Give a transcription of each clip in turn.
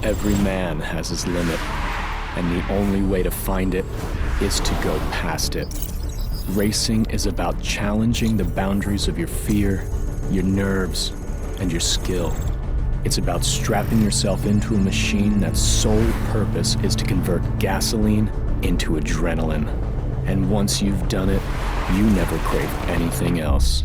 Every man has his limit, and the only way to find it is to go past it. Racing is about challenging the boundaries of your fear, your nerves, and your skill. It's about strapping yourself into a machine that's sole purpose is to convert gasoline into adrenaline. And once you've done it, you never crave anything else.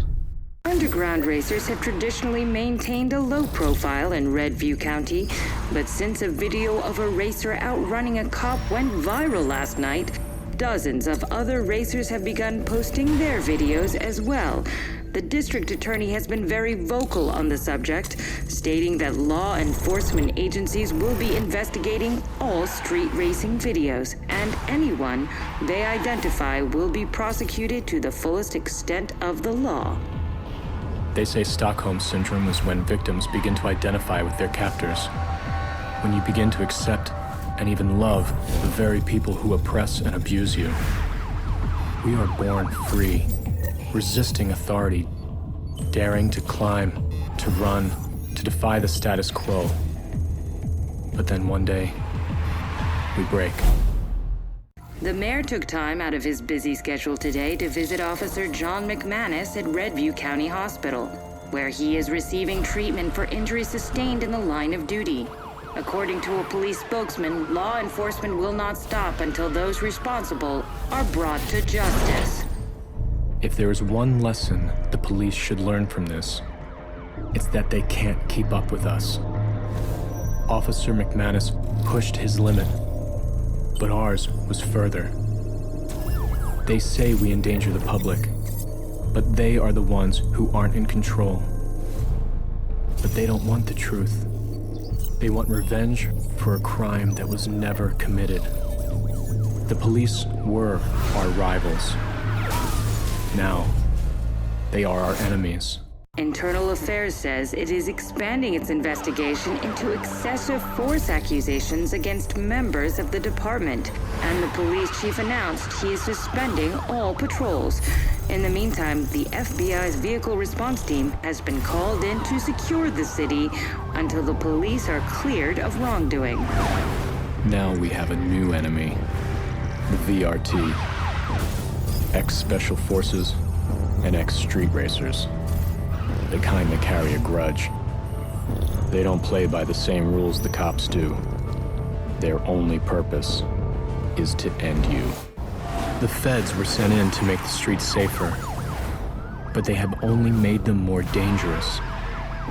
Underground racers have traditionally maintained a low profile in Redview County, but since a video of a racer outrunning a cop went viral last night, dozens of other racers have begun posting their videos as well. The district attorney has been very vocal on the subject, stating that law enforcement agencies will be investigating all street racing videos, and anyone they identify will be prosecuted to the fullest extent of the law. They say Stockholm Syndrome is when victims begin to identify with their captors. When you begin to accept and even love the very people who oppress and abuse you. We are born free, resisting authority, daring to climb, to run, to defy the status quo. But then one day, we break. The mayor took time out of his busy schedule today to visit Officer John McManus at Redview County Hospital, where he is receiving treatment for injuries sustained in the line of duty. According to a police spokesman, law enforcement will not stop until those responsible are brought to justice. If there is one lesson the police should learn from this, it's that they can't keep up with us. Officer McManus pushed his limit, but ours was further. They say we endanger the public, but they are the ones who aren't in control. But they don't want the truth. They want revenge for a crime that was never committed. The police were our rivals. Now, they are our enemies. Internal Affairs says it is expanding its investigation into excessive force accusations against members of the department, and the police chief announced he is suspending all patrols. In the meantime, the FBI's vehicle response team has been called in to secure the city until the police are cleared of wrongdoing. Now we have a new enemy, the VRT, ex-Special Forces and ex-Street Racers. The kind that carry a grudge. They don't play by the same rules the cops do. Their only purpose is to end you. The feds were sent in to make the streets safer, but they have only made them more dangerous.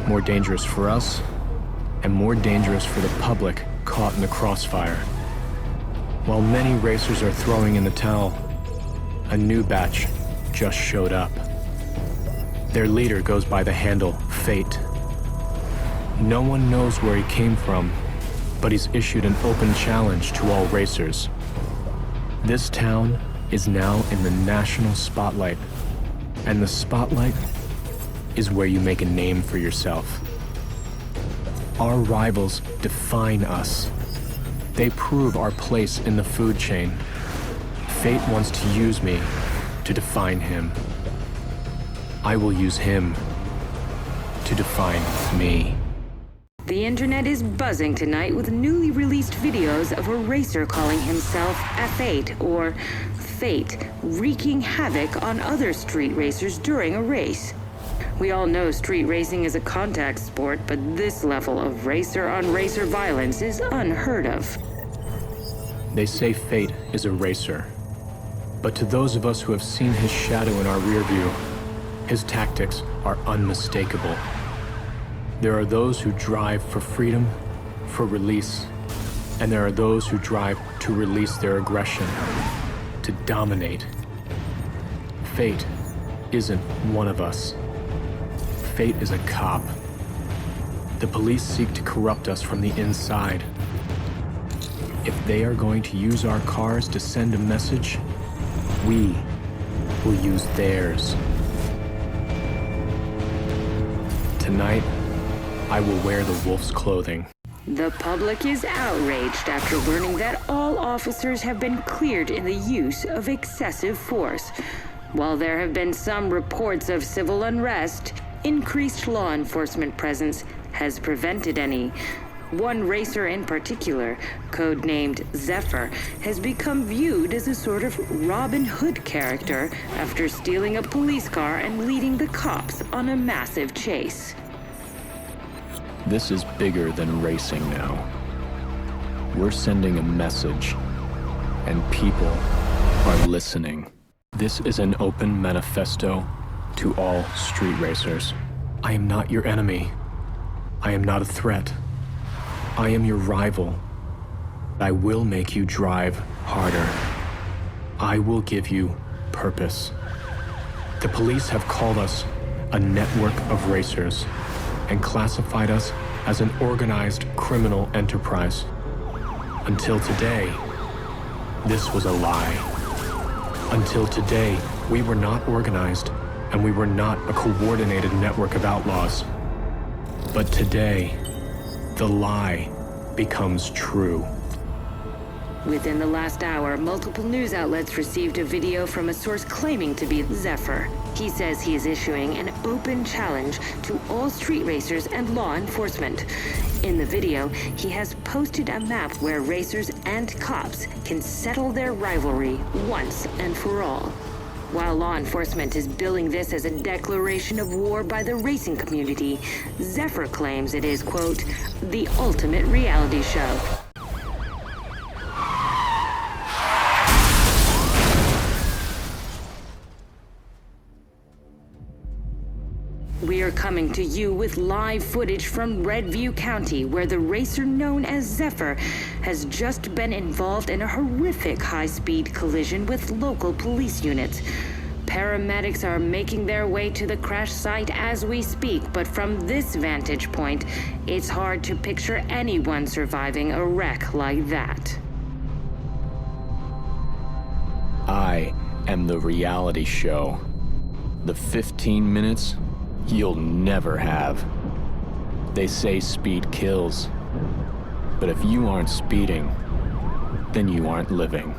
More dangerous for us, and more dangerous for the public caught in the crossfire. While many racers are throwing in the towel, a new batch just showed up. Their leader goes by the handle Fate. No one knows where he came from, but he's issued an open challenge to all racers. This town is now in the national spotlight, and the spotlight is where you make a name for yourself. Our rivals define us. They prove our place in the food chain. Fate wants to use me to define him. I will use him to define me. The internet is buzzing tonight with newly released videos of a racer calling himself F8, or Fate, wreaking havoc on other street racers during a race. We all know street racing is a contact sport, but this level of racer-on-racer violence is unheard of. They say Fate is a racer, but to those of us who have seen his shadow in our rear view, his tactics are unmistakable. There are those who drive for freedom, for release, and there are those who drive to release their aggression, to dominate. Fate isn't one of us. Fate is a cop. The police seek to corrupt us from the inside. If they are going to use our cars to send a message, we will use theirs. Tonight, I will wear the wolf's clothing. The public is outraged after learning that all officers have been cleared in the use of excessive force. While there have been some reports of civil unrest, increased law enforcement presence has prevented any. One racer in particular, codenamed Zephyr, has become viewed as a sort of Robin Hood character after stealing a police car and leading the cops on a massive chase. This is bigger than racing now. We're sending a message, and people are listening. This is an open manifesto to all street racers. I am not your enemy. I am not a threat. I am your rival. I will make you drive harder. I will give you purpose. The police have called us a network of racers and classified us as an organized criminal enterprise. Until today, this was a lie. Until today, we were not organized and we were not a coordinated network of outlaws. But today, the lie becomes true. Within the last hour, multiple news outlets received a video from a source claiming to be Zephyr. He says he is issuing an open challenge to all street racers and law enforcement. In the video, he has posted a map where racers and cops can settle their rivalry once and for all. While law enforcement is billing this as a declaration of war by the racing community, Zephyr claims it is, quote, the ultimate reality show. We are coming to you with live footage from Redview County, where the racer known as Zephyr has just been involved in a horrific high-speed collision with local police units. Paramedics are making their way to the crash site as we speak, but from this vantage point, it's hard to picture anyone surviving a wreck like that. I am the reality show. The 15 minutes you'll never have. They say speed kills, but if you aren't speeding, then you aren't living.